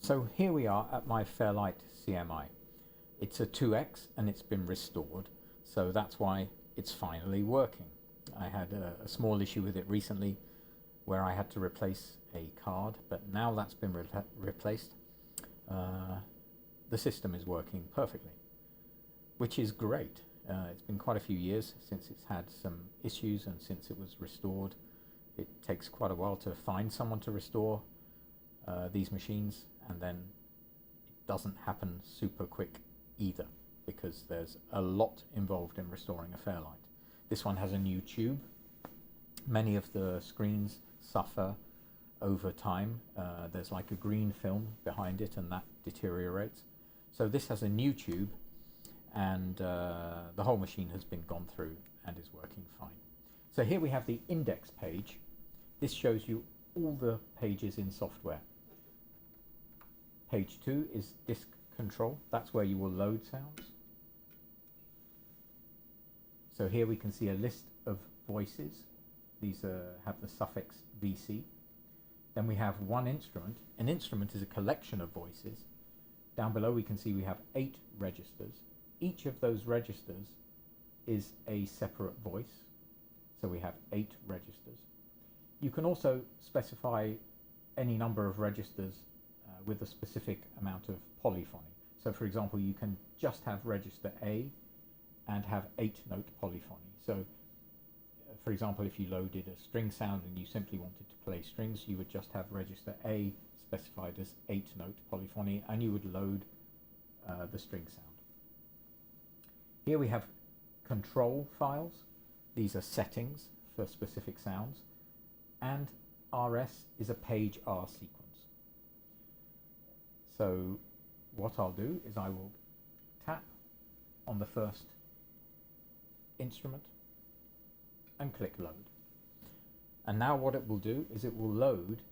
So here we are at my Fairlight CMI. It's a 2X and it's been restored, so that's why it's finally working. I had a small issue with it recently where I had to replace a card, but now that's been replaced. The system is working perfectly, which is great. It's been quite a few years since it's had some issues and since it was restored. It takes quite a while to find someone to restore these machines, and then it doesn't happen super quick either because there's a lot involved in restoring a Fairlight. This one has a new tube. Many of the screens suffer over time. There's like a green film behind it and that deteriorates. So this has a new tube, and the whole machine has been gone through and is working fine. So here we have the index page. This shows you all the pages in software. Page 2 is disk control. That's where you will load sounds. So here we can see a list of voices. These have the suffix VC. Then we have one instrument. An instrument is a collection of voices. Down below we can see we have 8 registers. Each of those registers is a separate voice. So we have 8 registers. You can also specify any number of registers with a specific amount of polyphony. So for example, you can just have register A and have 8-note polyphony. So for example, if you loaded a string sound and you simply wanted to play strings, you would just have register A specified as 8-note polyphony, and you would load the string sound. Here we have control files. These are settings for specific sounds, and RS is a page R sequence. So what I'll do is I will tap on the first instrument and click load. And now what it will do is it will load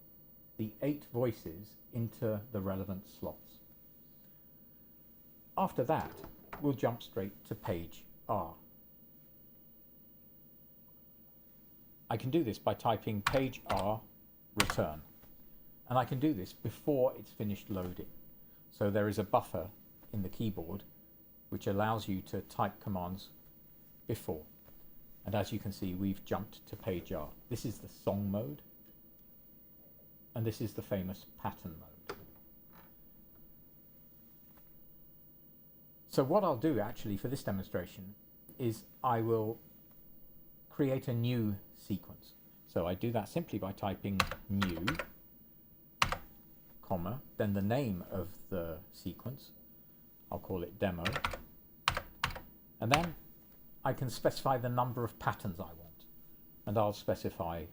the 8 voices into the relevant slots. After that, we'll jump straight to page R. I can do this by typing page R return. And I can do this before it's finished loading. So there is a buffer in the keyboard which allows you to type commands before. And as you can see, we've jumped to page R. This is the song mode, and this is the famous pattern mode. So what I'll do actually for this demonstration is I will create a new sequence. So I do that simply by typing new, comma, then the name of the sequence. I'll call it demo. And then I can specify the number of patterns I want, and I'll specify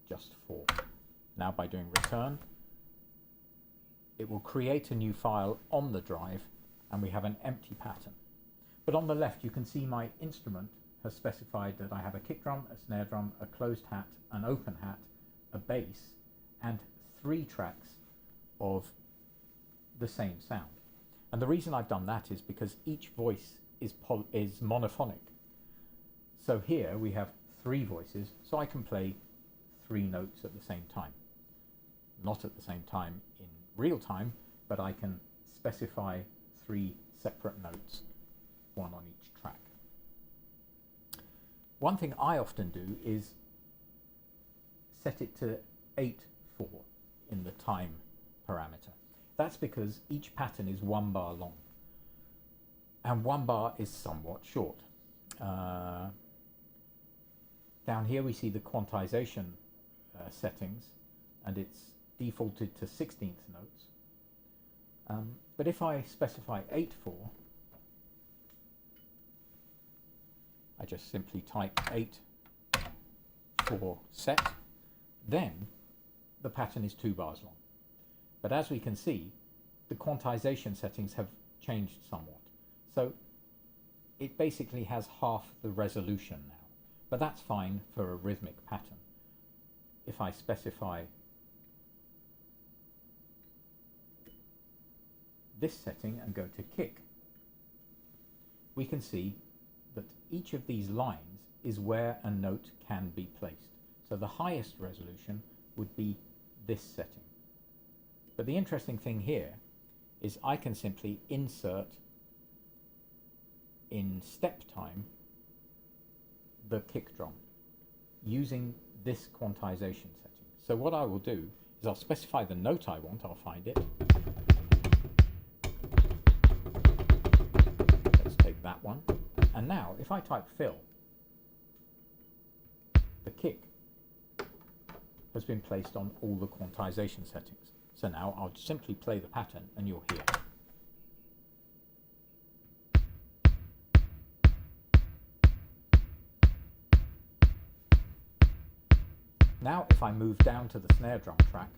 just 4. Now by doing return, it will create a new file on the drive, and we have an empty pattern. But on the left you can see my instrument has specified that I have a kick drum, a snare drum, a closed hat, an open hat, a bass, and 3 tracks of the same sound. And the reason I've done that is because each voice is monophonic. So here we have 3 voices, so I can play 3 notes at the same time. Not at the same time in real time, but I can specify 3 separate notes, 1 on each track. One thing I often do is set it to 8/4 in the time parameter. That's because each pattern is 1 bar long, and 1 bar is somewhat short. Down here we see the quantization settings, and it's defaulted to 16th notes. But if I specify 8/4, I just simply type 8/4 set, then the pattern is 2 bars long. But as we can see, the quantization settings have changed somewhat. So it basically has half the resolution now, but that's fine for a rhythmic pattern. If I specify this setting and go to kick, we can see that each of these lines is where a note can be placed. So the highest resolution would be this setting. But the interesting thing here is I can simply insert in step time the kick drum using this quantization setting. So what I will do is I'll specify the note I want, I'll find it. Let's take that one. And now if I type fill, the kick has been placed on all the quantization settings. So now I'll simply play the pattern and you'll hear. Now if I move down to the snare drum track,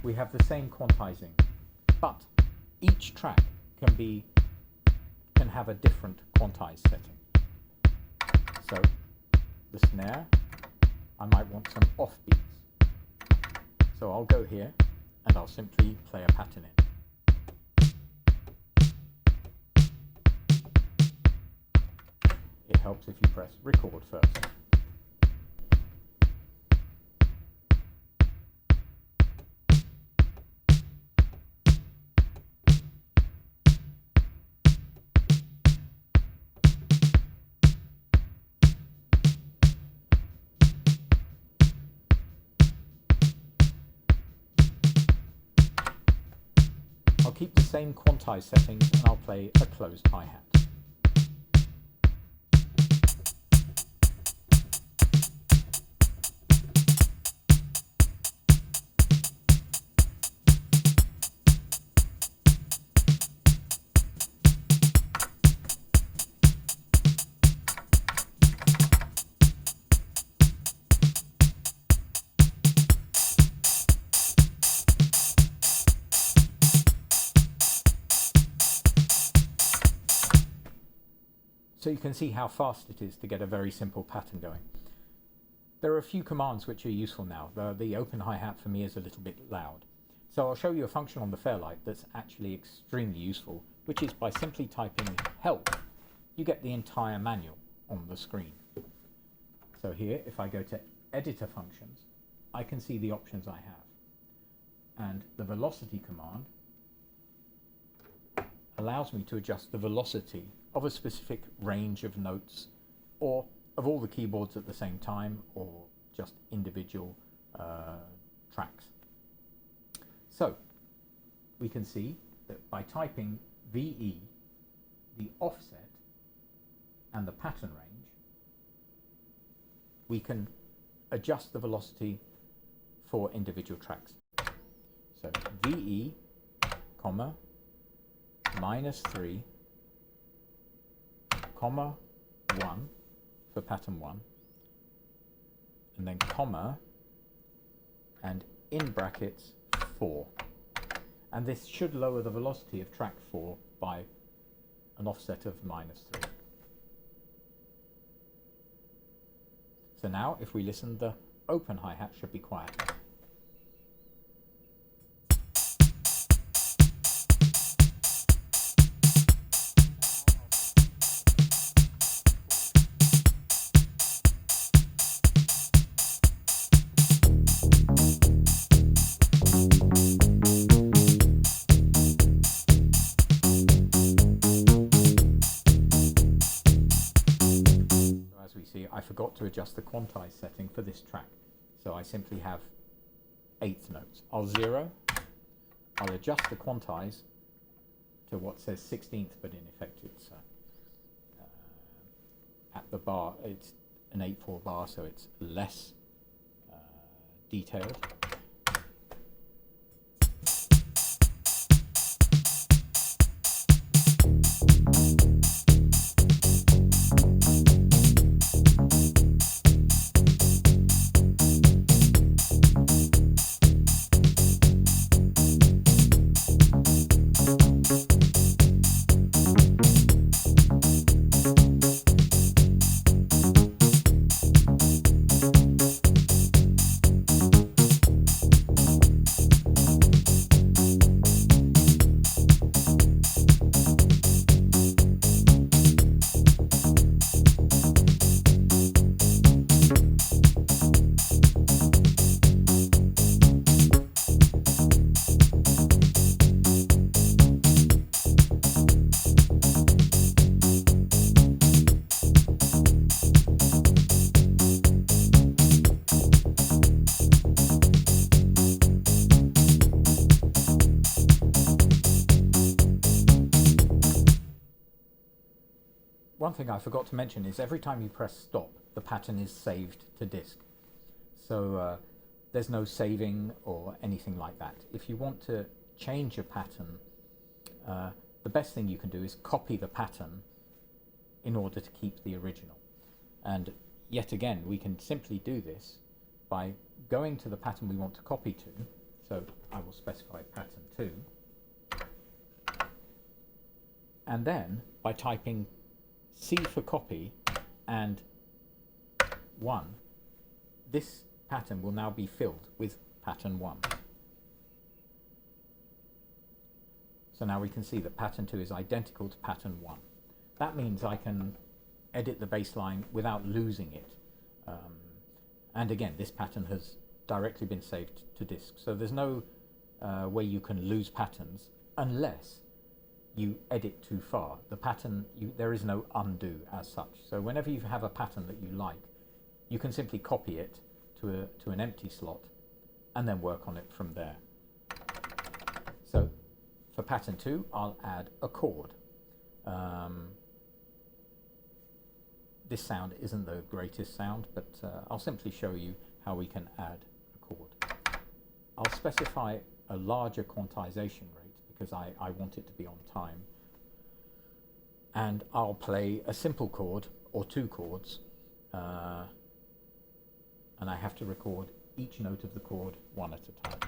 we have the same quantizing, but each track can have a different quantize setting. So the snare, I might want some offbeats. So I'll go here and I'll simply play a pattern in. It helps if you press record first. I'll keep the same quantize settings and I'll play a closed hi-hat. So you can see how fast it is to get a very simple pattern going. There are a few commands which are useful now. The open hi-hat for me is a little bit loud. So I'll show you a function on the Fairlight that's actually extremely useful, which is by simply typing help, you get the entire manual on the screen. So here, if I go to editor functions, I can see the options I have. And the velocity command allows me to adjust the velocity of a specific range of notes, or of all the keyboards at the same time, or just individual tracks. So we can see that by typing VE, the offset and the pattern range, we can adjust the velocity for individual tracks. So VE, comma, -3, comma 1 for pattern 1, and then comma and in brackets 4, and this should lower the velocity of track 4 by an offset of -3. So now if we listen, the open hi-hat should be quiet. I forgot to adjust the quantize setting for this track, so I simply have eighth notes. I'll zero, I'll adjust the quantize to what says 16th, but in effect it's at the bar, it's an 8/4 bar, so it's less detailed. one thing I forgot to mention is every time you press stop, the pattern is saved to disk. So there's no saving or anything like that. If you want to change a pattern, the best thing you can do is copy the pattern in order to keep the original. And yet again, we can simply do this by going to the pattern we want to copy to. So I will specify pattern 2. And then by typing C for copy and 1, this pattern will now be filled with pattern 1. So now we can see that pattern 2 is identical to pattern 1. That means I can edit the baseline without losing it. And again, this pattern has directly been saved to disk. So there's no way you can lose patterns unless you edit too far. The pattern, there is no undo as such. So whenever you have a pattern that you like, you can simply copy it to an empty slot and then work on it from there. So for pattern 2, I'll add a chord. This sound isn't the greatest sound, but I'll simply show you how we can add a chord. I'll specify a larger quantization rate because I want it to be on time. And I'll play a simple chord or 2 chords, and I have to record each note of the chord one at a time.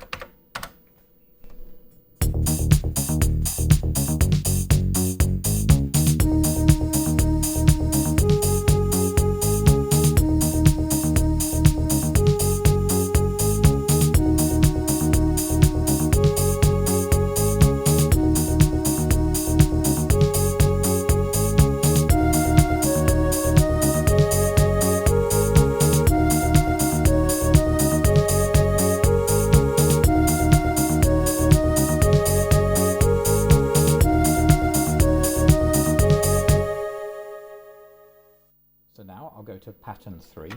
So now I'll go to pattern 3.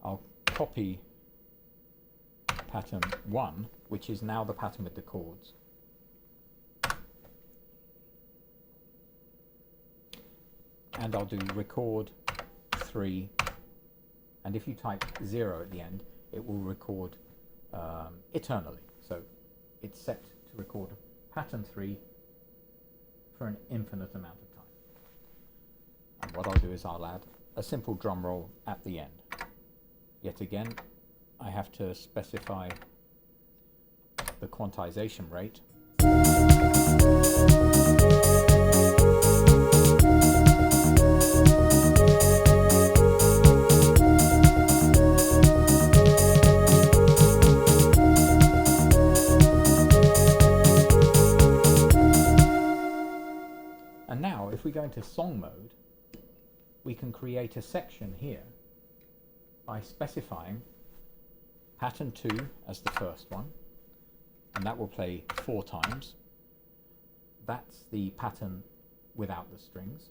I'll copy pattern 1, which is now the pattern with the chords. And I'll do record 3, and if you type 0 at the end, it will record eternally. So it's set to record pattern 3 for an infinite amount of time. And what I'll do is I'll add a simple drum roll at the end. Yet again, I have to specify the quantization rate. And now, if we go into song mode, we can create a section here by specifying pattern 2 as the first one, and that will play 4 times. That's the pattern without the strings.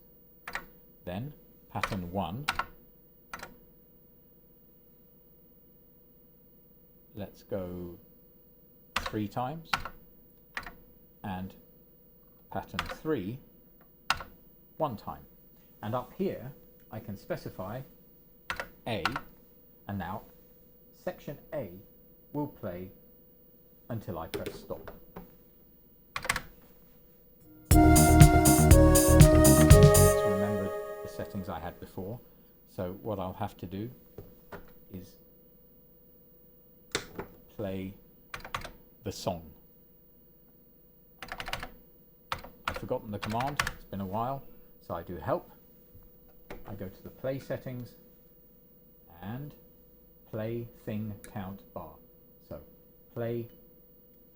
Then pattern 1. Let's go 3 times. And pattern 3 1 time. And up here I can specify A, and now section A will play until I press stop. Let's remember the settings I had before. So what I'll have to do is play the song. I've forgotten the command, it's been a while, so I do help. I go to the play settings and play thing count bar. So play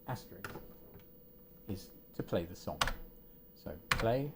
asterisk is to play the song. So play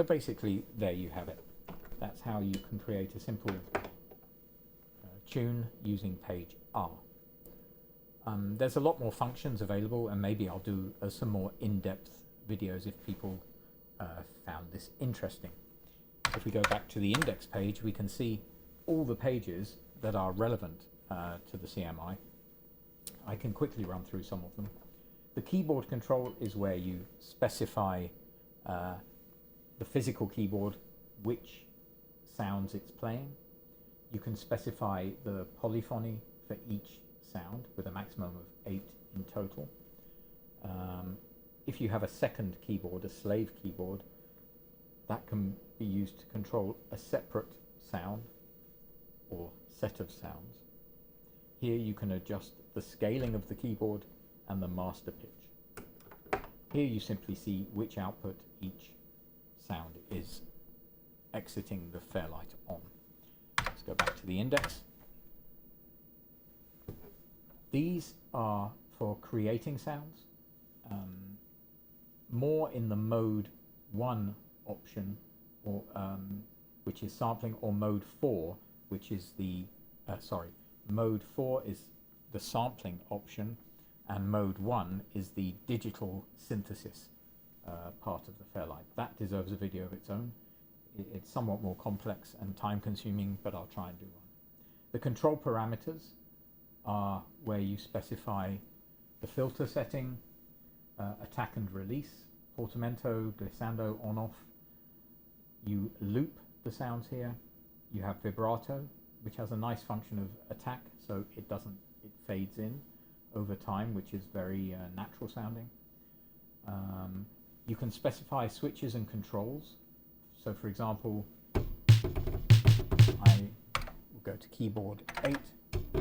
basically, there you have it. That's how you can create a simple tune using page R. There's a lot more functions available, and maybe I'll do some more in-depth videos if people found this interesting. If we go back to the index page, we can see all the pages that are relevant to the CMI. I can quickly run through some of them. The keyboard control is where you specify the physical keyboard, which sounds it's playing. You can specify the polyphony for each sound with a maximum of 8 in total. If you have a second keyboard, a slave keyboard, that can be used to control a separate sound or set of sounds. Here you can adjust the scaling of the keyboard and the master pitch. Here you simply see which output each sound is exiting the Fairlight on. Let's go back to the index. These are for creating sounds. More in the mode 1 option, or which is sampling, or mode 4, which is the mode 4 is the sampling option, and mode 1 is the digital synthesis part of the Fairlight. That deserves a video of its own. It's somewhat more complex and time consuming, but I'll try and do one. The control parameters are where you specify the filter setting, attack and release, portamento, glissando, on off. You loop the sounds here. You have vibrato, which has a nice function of attack, so it fades in over time, which is very natural sounding. You can specify switches and controls. So for example, I will go to keyboard 8 to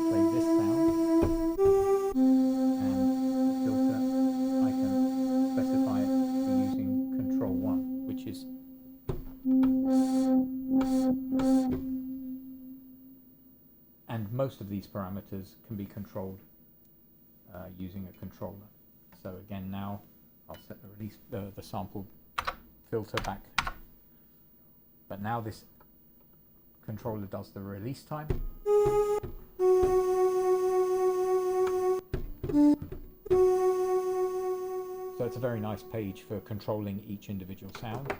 play this sound, and the filter, I can specify it using control 1, which is and most of these parameters can be controlled using a controller. So again, now I'll set the release, the sample filter back, but now this controller does the release time. So it's a very nice page for controlling each individual sound.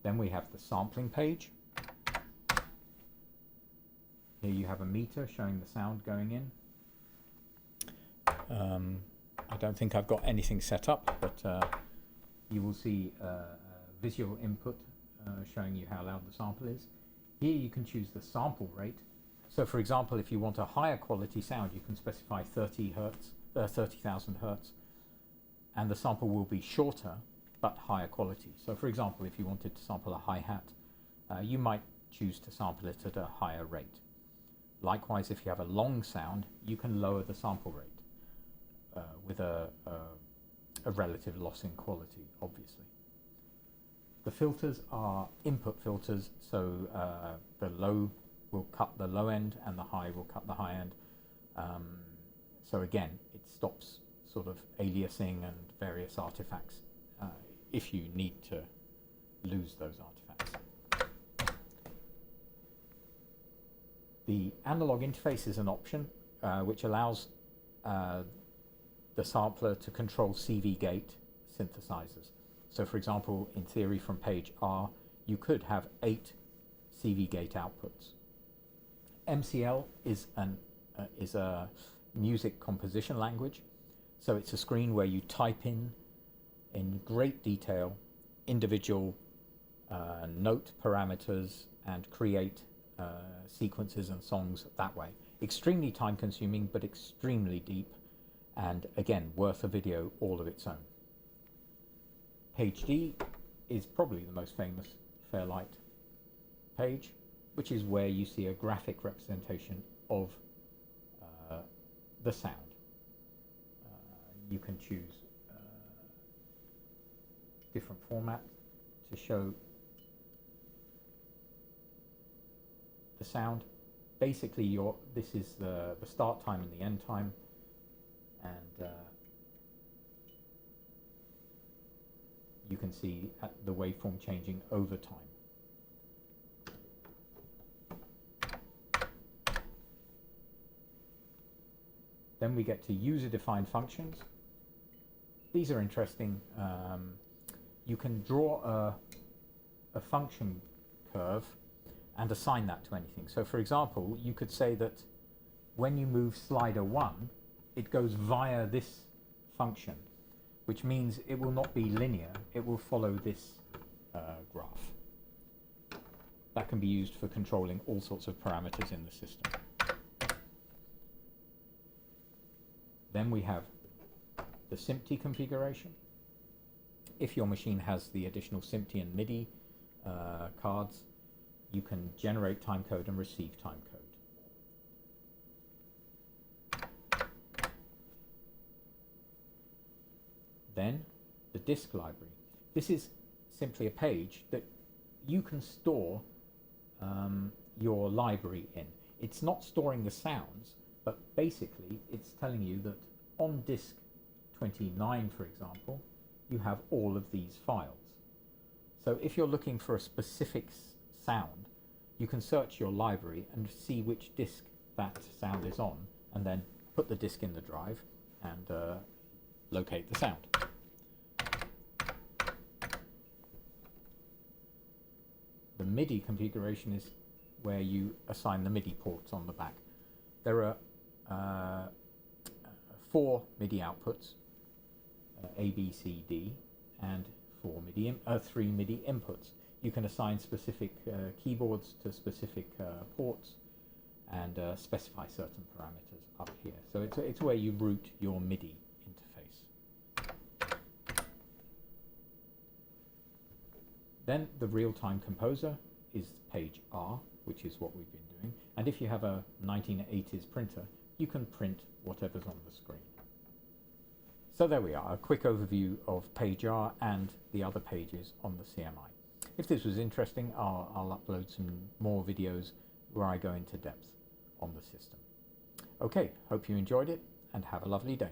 Then we have the sampling page. Here you have a meter showing the sound going in. I don't think I've got anything set up, but you will see visual input showing you how loud the sample is. Here you can choose the sample rate. So for example, if you want a higher quality sound, you can specify 30,000 hertz, and the sample will be shorter but higher quality. So for example, if you wanted to sample a hi-hat, you might choose to sample it at a higher rate. Likewise, if you have a long sound, you can lower the sample rate with a relative loss in quality, obviously. The filters are input filters, so the low will cut the low end and the high will cut the high end. So again, it stops sort of aliasing and various artifacts if you need to lose those artifacts. The analog interface is an option which allows the sampler to control CV gate synthesizers. So for example, in theory from page R, you could have 8 CV gate outputs. MCL is a music composition language. So it's a screen where you type in great detail individual note parameters and create sequences and songs that way. Extremely time consuming, but extremely deep, and again, worth a video all of its own. Page D is probably the most famous Fairlight page, which is where you see a graphic representation of the sound. You can choose different format to show the sound. Basically, this is the start time and the end time, and you can see the waveform changing over time. Then we get to user-defined functions. These are interesting. You can draw a function curve and assign that to anything. So for example, you could say that when you move slider 1, it goes via this function, which means it will not be linear, it will follow this graph. That can be used for controlling all sorts of parameters in the system. Then we have the SMPTE configuration. If your machine has the additional SMPTE and MIDI cards, you can generate timecode and receive timecode. Then the disk library. This is simply a page that you can store your library in. It's not storing the sounds, but basically it's telling you that on disk 29, for example, you have all of these files. So if you're looking for a specific sound, you can search your library and see which disk that sound is on, and then put the disk in the drive and locate the sound. The MIDI configuration is where you assign the MIDI ports on the back. There are 4 MIDI outputs, A, B, C, D, and 3 MIDI inputs. You can assign specific keyboards to specific ports and specify certain parameters up here. So it's where you route your MIDI interface. Then the real-time composer is page R, which is what we've been doing. And if you have a 1980s printer, you can print whatever's on the screen. So there we are, a quick overview of page R and the other pages on the CMI. If this was interesting, I'll upload some more videos where I go into depth on the system. Okay, hope you enjoyed it and have a lovely day.